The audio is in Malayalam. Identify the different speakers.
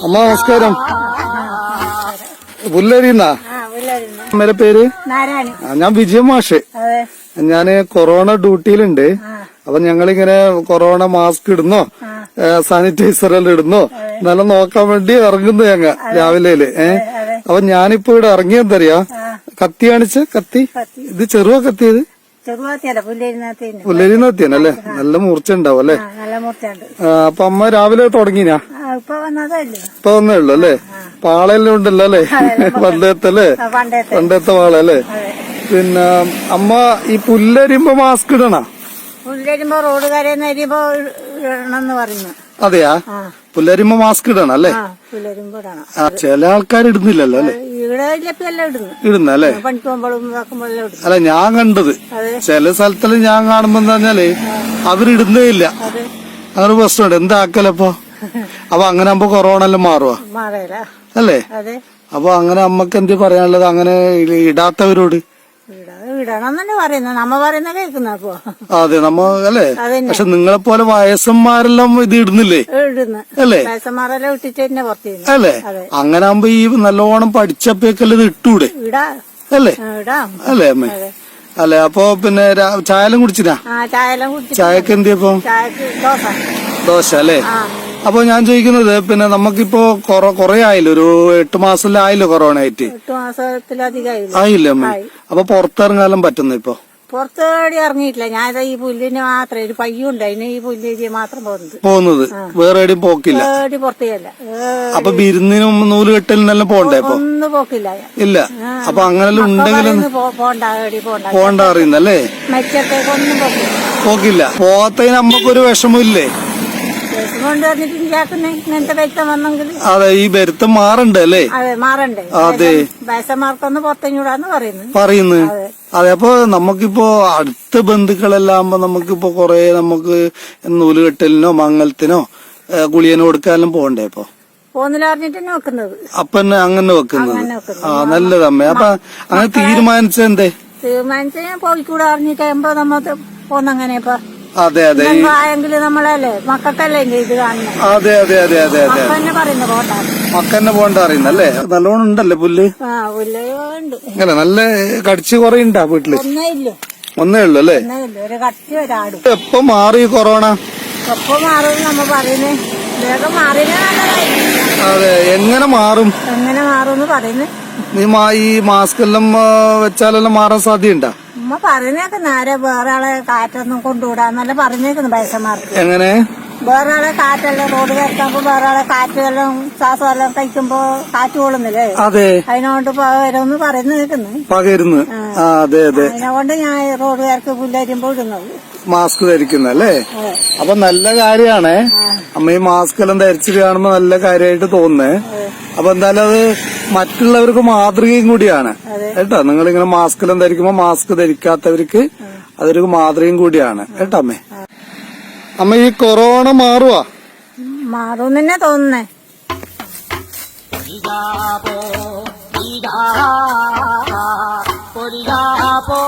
Speaker 1: അമ്മ നമസ്കാരം. പുല്ലരിന്നാ അമ്മയുടെ പേര്? ഞാൻ വിജയ മാഷ്. ഞാന് കൊറോണ ഡ്യൂട്ടിയിലുണ്ട്. അപ്പൊ ഞങ്ങളിങ്ങനെ കൊറോണ മാസ്ക് ഇടുന്നോ സാനിറ്റൈസർ എല്ലാം ഇടുന്നോ നല്ല നോക്കാൻ വേണ്ടി ഇറങ്ങുന്നു ഞങ്ങ രാവിലെ. അപ്പൊ ഞാനിപ്പോ ഇവിടെ ഇറങ്ങിയെന്തറിയാ, കത്തി കാണിച്ച കത്തി, ഇത് ചെറുവ കത്തിയത് പുല്ലരിനകത്തിയാണല്ലേ? നല്ല മൂർച്ച ഉണ്ടാവും അല്ലേ? അപ്പൊ അമ്മ രാവിലെ തുടങ്ങിനാ? ഇപ്പൊ വന്നേ ഉള്ളു അല്ലേ? പാളെല്ലാം ഉണ്ടല്ലോ അല്ലേ? പണ്ടത്തെ പാളല്ലേ? പിന്നെ അമ്മ ഈ പുല്ലരിയുമ്പോ മാസ്ക് ഇടണ?
Speaker 2: പുല്ലരിയുമ്പോ റോഡ് കരയുമ്പോ ഇടണമെന്ന് പറഞ്ഞു.
Speaker 1: അതെയാ? പുല്ലരിയുമ്പോ മാസ്ക് ഇടണം അല്ലേ? ചില ആൾക്കാർ ഇടുന്നില്ലല്ലോ അല്ലേ? ഇടുന്നല്ലേ? അല്ല, ഞാൻ കണ്ടത് ചില സ്ഥലത്തെല്ലാം ഞാൻ കാണുമ്പോ എന്താ പറഞ്ഞാല് അവരിടുന്നേ ഇല്ല. അങ്ങനെ പ്രശ്നമുണ്ട്. എന്താക്കലപ്പോ? അപ്പൊ അങ്ങനെ ആകുമ്പോ കൊറോണ എല്ലാം മാറുവാ അല്ലേ? അപ്പൊ അങ്ങനെ അമ്മക്ക് എന്ത് പറയാനുള്ളത് അങ്ങനെ ഇടാത്തവരോട്?
Speaker 2: ഇടണം തന്നെ പറയുന്നത്, നമ്മ പറയുന്ന കേൾക്കുന്ന. അപ്പൊ
Speaker 1: അതെ, നമ്മ അല്ലേ? പക്ഷെ നിങ്ങളെ പോലെ വയസ്സന്മാരെല്ലാം ഇത് ഇടുന്നില്ലേ അല്ലേ?
Speaker 2: വയസ്സന്മാരെല്ലാം ഇട്ടിട്ട് തന്നെ പുറത്തു
Speaker 1: അല്ലേ? അങ്ങനെ ആകുമ്പോ ഈ നല്ലോണം പഠിച്ചപ്പോഴേക്കല്ലേ ഇത് ഇട്ടൂടെ അല്ലേ? അല്ലേ അമ്മേ? അല്ലെ, അപ്പൊ പിന്നെ ചായലും കുടിച്ചിനാ? ചായക്ക് എന്തിയപ്പോ? ദോശ അല്ലേ? അപ്പൊ ഞാൻ ചോദിക്കുന്നത്, പിന്നെ നമുക്കിപ്പോ കൊറേ ആയില്ലോ, ഒരു 8 മാസത്തിലും ആയില്ലോ കൊറോണ ആയിട്ട്?
Speaker 2: 8 മാസത്തിലധികം
Speaker 1: ആയില്ലേ അമ്മ? അപ്പൊ പുറത്തിറങ്ങാനും പറ്റുന്നു? ഇപ്പൊ
Speaker 2: പുറത്തേടി ഇറങ്ങിയിട്ടില്ല. ഞാൻ ഈ പുല്ലിന് മാത്രം ഒരു പയ്യുണ്ട്, അതിന് ഈ പുല്ലേരി മാത്രം
Speaker 1: പോകുന്നത്, വേറെ എവിടെയും പോക്കില്ല?
Speaker 2: പുറത്തേയല്ല.
Speaker 1: അപ്പൊ വിരുന്നിനും നൂല് കെട്ടലിനെല്ലാം പോണ്ടേ?
Speaker 2: ഒന്നും പോക്കില്ല.
Speaker 1: ഇല്ല. അപ്പൊ അങ്ങനെ ഉണ്ടെങ്കിലും പോണ്ട അറിയുന്നല്ലേ?
Speaker 2: മെച്ചത്തേക്കൊന്നും
Speaker 1: പോക്കില്ല. പോകത്തതിന് നമ്മക്കൊരു വിഷമില്ലേ? അതെ, ഈ വരുത്തം മാറണ്ടേ അല്ലേ?
Speaker 2: മാറണ്ടേ?
Speaker 1: അതെ,
Speaker 2: വയസ്സന്മാർക്കൊന്ന് പുറത്തഞ്ഞൂടാന്ന്
Speaker 1: പറയുന്നു. അതെ, അപ്പൊ നമുക്കിപ്പോ അടുത്ത ബന്ധുക്കളെല്ലാം നമുക്കിപ്പോ കൊറേ നമുക്ക് നൂലുകെട്ടലിനോ മംഗലത്തിനോ ഗുളിയനോ കൊടുക്കാനും പോകണ്ടേ? ഇപ്പൊ
Speaker 2: വെക്കുന്നത്
Speaker 1: അപ്പന്നെ അങ്ങനെ വെക്കുന്നത്. നല്ലതമ്മേ. അപ്പൊ അങ്ങനെ തീരുമാനിച്ചെന്തേ?
Speaker 2: ഞാൻ പോയിക്കൂടെ അറിഞ്ഞിട്ടാകുമ്പോ നമ്മ പോന്നങ്ങനെ. ഇപ്പൊ
Speaker 1: അതെ അതെ,
Speaker 2: നമ്മളല്ലേ മക്കൾക്കല്ലേ ഇത് കാണുന്നത്.
Speaker 1: അതെ അതെ അതെ അതെ അതെ, മക്കന്നെ പോണ്ട അറിയുന്നല്ലേ? നല്ലോണം ഉണ്ടല്ലേ പുല്ല്? അല്ല, നല്ല കടിച്ച് കൊറേ ഉണ്ടാ വീട്ടില്? ഒന്നേ ഉള്ളു അല്ലേ? എപ്പോ മാറി കൊറോണ?
Speaker 2: എപ്പോ മാറും നമ്മ പറയുന്നേ? വേഗം മാറിയ
Speaker 1: അതെ, എങ്ങനെ മാറും?
Speaker 2: എങ്ങനെ മാറും പറയുന്നേ?
Speaker 1: നീ ഈ മാസ്ക് എല്ലാം വെച്ചാലെല്ലാം മാറാൻ സാധ്യതയുണ്ടാ?
Speaker 2: ഉമ്മ പറഞ്ഞേക്ക് നേരെ വേറെ ആളെ കാറ്റൊന്നും കൊണ്ടുവിടാന്നല്ല പറഞ്ഞേക്കുന്നു വയസ്സന്മാർക്ക്.
Speaker 1: എങ്ങനെ?
Speaker 2: വേറെ ആളെ കാറ്റല്ലേ റോഡ് കയറ്റാകുമ്പോ വേറെ ആളെ കാറ്റെല്ലാം ശ്വാസമെല്ലാം കഴിക്കുമ്പോ കാറ്റ് കൊള്ളുന്നില്ലേ?
Speaker 1: അതെ,
Speaker 2: അതിനോണ്ട് പകരുമെന്ന് പറയുന്നു കേൾക്കുന്നു.
Speaker 1: പകരുന്നു. അതെ അതെ,
Speaker 2: അതിനോണ്ട് ഞാൻ റോഡ് കയർക്ക് പുല്ലരിയുമ്പോ ഇടുന്നത്
Speaker 1: മാസ്ക് ധരിക്കുന്നല്ലേ? അപ്പൊ നല്ല കാര്യാണേ അമ്മ. ഈ മാസ്ക് എല്ലാം ധരിച്ചിട്ട് കാണുമ്പോ നല്ല കാര്യമായിട്ട് തോന്നുന്നേ. അപ്പൊ എന്തായാലും അത് മറ്റുള്ളവർക്ക് മാതൃകയും കൂടിയാണ് കേട്ടോ. നിങ്ങളിങ്ങനെ മാസ്ക് എല്ലാം ധരിക്കുമ്പോ മാസ്ക് ധരിക്കാത്തവർക്ക് അതൊരു മാതൃകയും കൂടിയാണ് കേട്ടോ അമ്മേ. അമ്മ, ഈ കൊറോണ മാറുവാ?
Speaker 2: മാറും തന്നെ തോന്നുന്നേ.
Speaker 1: പൊരിയാ പോ